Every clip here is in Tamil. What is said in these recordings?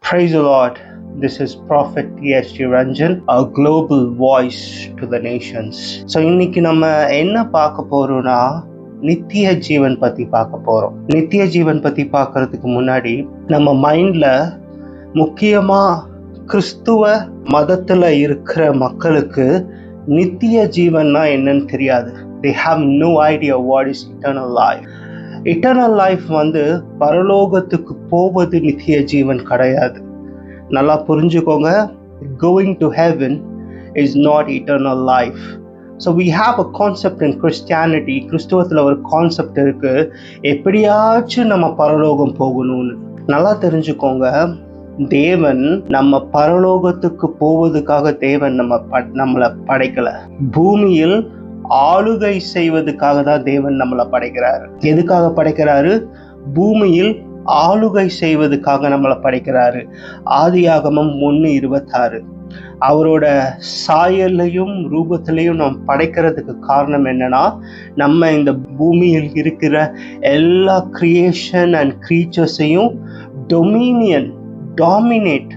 Praise the Lord. This is Prophet T.S.G. Ranjan, a global voice to the nations. So இன்னைக்கு நம்ம என்ன பார்க்க போறோம்னா நித்திய ஜீவன் பத்தி பார்க்க போறோம். நித்திய ஜீவன் பத்தி பார்க்கறதுக்கு முன்னாடி நம்ம மைண்ட்ல முக்கியமா கிறிஸ்துவ மதத்துல இருக்கிற மக்களுக்கு நித்திய ஜீவன்னா என்னன்னு தெரியாது. They have no idea what is eternal life. Eternal life பரலோகத்துக்கு போவது நித்திய ஜீவன் கிடையாது. நல்லா புரிஞ்சுக்கோங்க. Going to heaven is not eternal life. So we have a concept in Christianity. கிறிஸ்துவத்தில் ஒரு கான்செப்ட் இருக்கு, எப்படியாச்சும் நம்ம பரலோகம் போகணும்னு. நல்லா தெரிஞ்சுக்கோங்க, தேவன் நம்ம பரலோகத்துக்கு போவதுக்காக தேவன் நம்மளை படைக்கல. பூமியில் ஆளுகை செய்வதற்காக தான் தேவன் நம்மளை படைக்கிறாரு. எதுக்காக படைக்கிறாரு? பூமியில் ஆளுகை செய்வதற்காக நம்மளை படைக்கிறாரு. ஆதியாகமம் 1:26. அவரோட சாயலையும் ரூபத்திலையும் நம்ம படைக்கிறதுக்கு காரணம் என்னன்னா, நம்ம இந்த பூமியில் இருக்கிற எல்லா கிரியேஷன் அண்ட் கிரீச்சர்ஸையும் டாமினேட்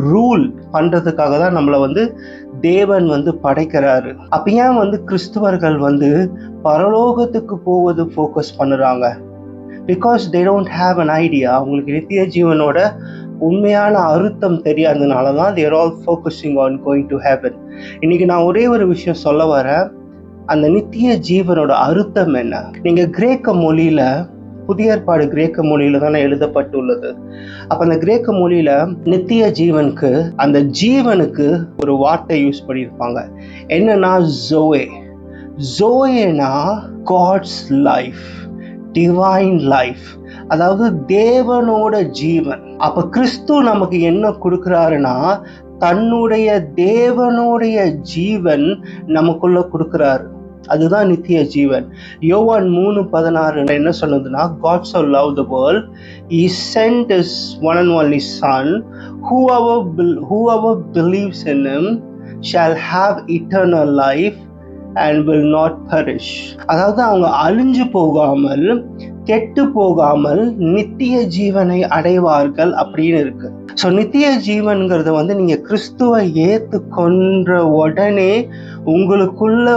ரூல் பண்றதுக்காக தான் நம்மளை தேவன் படைக்கிறாரு. அப்ப ஏன் கிறிஸ்துவர்கள் பரலோகத்துக்கு போவது ஃபோக்கஸ் பண்ணுறாங்க? Because they don't have an idea. அவங்களுக்கு நித்திய ஜீவனோட உண்மையான அர்த்தம் தெரியாததுனால தான் they're all focusing on going to heaven. இன்னைக்கு நான் ஒரே ஒரு விஷயம் சொல்ல வரேன். அந்த நித்திய ஜீவனோட அர்த்தம் என்ன? நீங்க கிரேக்க மொழியில, புதிய ஏற்பாடு கிரேக்க மொழியில தானே எழுதப்பட்டுள்ளது. அப்ப அந்த கிரேக்க மொழியில நித்திய ஜீவனுக்கு, அந்த ஜீவனுக்கு ஒரு வார்த்தை யூஸ் பண்ணியிருப்பாங்க. என்னன்னா zoe. ஜோயேனா God's life, divine life, அதாவது தேவனோட ஜீவன். அப்ப கிறிஸ்து நமக்கு என்ன கொடுக்கிறாருன்னா, தன்னுடைய தேவனுடைய ஜீவன் நமக்குள்ள கொடுக்கிறாரு. அதுதான் நித்திய ஜீவன். யோவான் 3:16 என்ன சொல்லுதுன்னா, God so loved the world, he sent his one and only son, whoever believes in him shall have eternal life and will not perish. அதாவது அவங்க அழிஞ்சு போகாமல், கெட்டு போகாமல் நித்திய ஜீவனை அடைவார்கள் அப்படின்னு இருக்கு. ஸோ நித்திய ஜீவன்கிறது நீங்க கிறிஸ்துவை ஏற்றுக்கொன்ற உடனே உங்களுக்குள்ள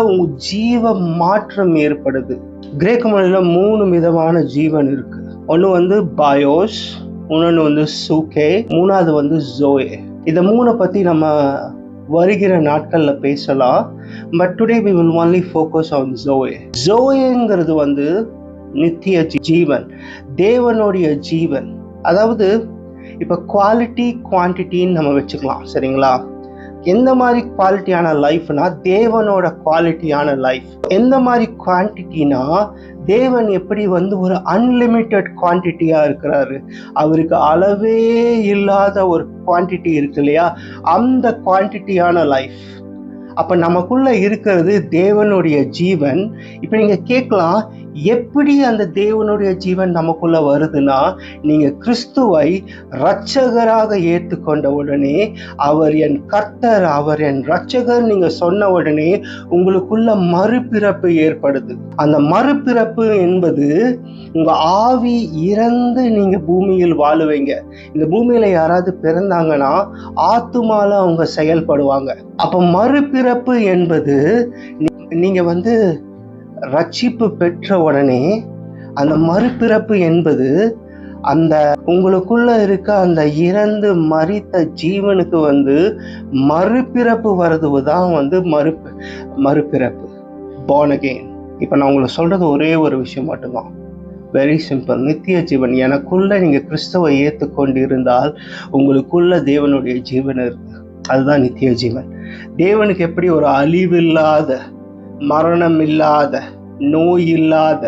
ஜீவ மாற்றம் ஏற்படுது. கிரேக்க மொழியில 3 விதமான ஜீவன் இருக்கு. ஒன்று பயோஸ், இன்னொன்று சூகே, மூணாவது ஜோயே. இதை 3 பத்தி நம்ம வருகிற நாட்கள்ல பேசலாம். But today we will only focus on zoe. ஜோயேங்கிறது நித்திய ஜீவன், தேவனுடைய ஜீவன். அதாவது இப்ப குவாலிட்டி குவான்டிட்டின்னு நம்ம வச்சுக்கலாம், சரிங்களா? எந்த மாதிரி குவாலிட்டியான லைஃப்னா தேவனோட குவாலிட்டியான லைஃப். எந்த மாதிரி குவான்டிட்டினா தேவன் எப்படி ஒரு அன்லிமிட்டெட் குவான்டிட்டியா இருக்கிறாரு. அவருக்கு அளவே இல்லாத ஒரு குவான்டிட்டி இருக்கு இல்லையா, அந்த குவான்டிட்டியான லைஃப். அப்ப நமக்குள்ள இருக்கிறது தேவனுடைய ஜீவன். இப்ப நீங்க கேட்கலாம், எப்படி அந்த தேவனுடைய ஜீவன் நமக்குள்ள வருதுன்னா, நீங்க கிறிஸ்துவை இரட்சகராக ஏற்றுக்கொண்ட உடனே, அவர் என் கர்த்தர், அவர் என் இரட்சகர் நீங்க சொன்ன உடனே உங்களுக்குள்ள மறுபிறப்பு ஏற்படுது. அந்த மறுபிறப்பு என்பது உங்க ஆவி இறந்து நீங்க பூமியில் வாழுவீங்க. இந்த பூமியில யாராவது பிறந்தாங்கன்னா ஆத்துமால அவங்க செயல்படுவாங்க. அப்ப மறுபிறப்பு என்பது நீங்க ரட்சிப்பு பெற்ற உடனே, அந்த மறுபிறப்பு என்பது அந்த உங்களுக்குள்ள இருக்க அந்த இறந்து மரித்த ஜீவனுக்கு மறுபிறப்பு வர்றதுதான் மறுபிறப்பு, born again. இப்ப நான் உங்களுக்கு சொல்றது ஒரே ஒரு விஷயம் மட்டும்தான், வெரி சிம்பிள். நித்திய ஜீவன் எனக்குள்ள நீங்க கிறிஸ்துவை ஏற்றுக்கொண்டு இருந்தால் உங்களுக்குள்ள தேவனுடைய ஜீவன் இருக்கு. அதுதான் நித்திய ஜீவன். தேவனுக்கு எப்படி ஒரு அழிவில்லாத, மரணம் இல்லாத, நோய் இல்லாத,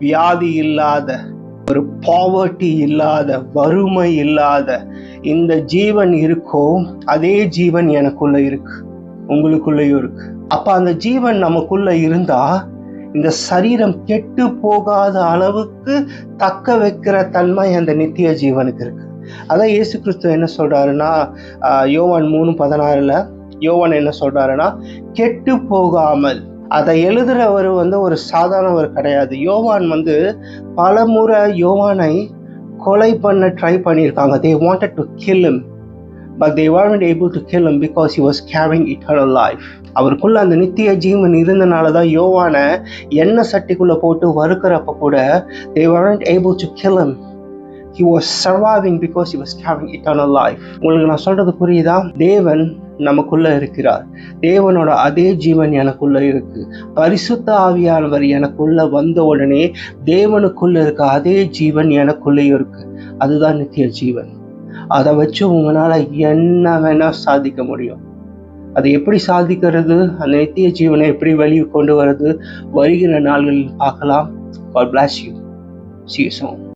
வியாதி இல்லாத, ஒரு பாவர்ட்டி இல்லாத, வறுமை இல்லாத இந்த ஜீவன் இருக்கோ, அதே ஜீவன் எனக்குள்ள இருக்கு, உங்களுக்குள்ளேயும் இருக்கு. அப்ப அந்த ஜீவன் நமக்குள்ள இருந்தா இந்த சரீரம் கெட்டு போகாத அளவுக்கு தக்க வைக்கிற தன்மை அந்த நித்திய ஜீவனுக்கு இருக்கு. அதான் இயேசு கிறிஸ்து என்ன சொல்றாருன்னா, யோவான் 3:16 யோவான் என்ன சொல்றாருன்னா, கெட்டு போகாமல். அதை எழுதுறவர் ஒரு சாதாரணவர் கிடையாது. யோவான் பல முறை யோவானை கொலை பண்ண ட்ரை பண்ணியிருக்காங்க. they wanted to kill him. but they weren't able to kill him because he was carrying eternal life. அவருக்குள்ள அந்த நித்திய ஜீவன் இருந்தனால தான் யோவான எண்ணெய் சட்டிக்குள்ள போட்டு வறுக்கிறப்ப கூட they weren't able to kill him. He was surviving because he was carrying eternal life. உங்களுக்கு நான் சொல்றது புரியுதா? தேவன் நமக்குள்ள இருக்கிறார். தேவனோட அதே ஜீவன் எனக்குள்ள இருக்கு. பரிசுத்த ஆவியானவர் எனக்குள்ள வந்த உடனே தேவனுக்குள்ள இருக்க அதே ஜீவன் எனக்குள்ள இருக்கு. அதுதான் நித்திய ஜீவன். அதை வச்சு உங்களால என்ன வேணா சாதிக்க முடியும். அதை எப்படி சாதிக்கிறது, அந்த நித்திய ஜீவனை எப்படி வெளியே கொண்டு வர்றது, வருகிற நாள்களில் பார்க்கலாம். God bless you. See you soon.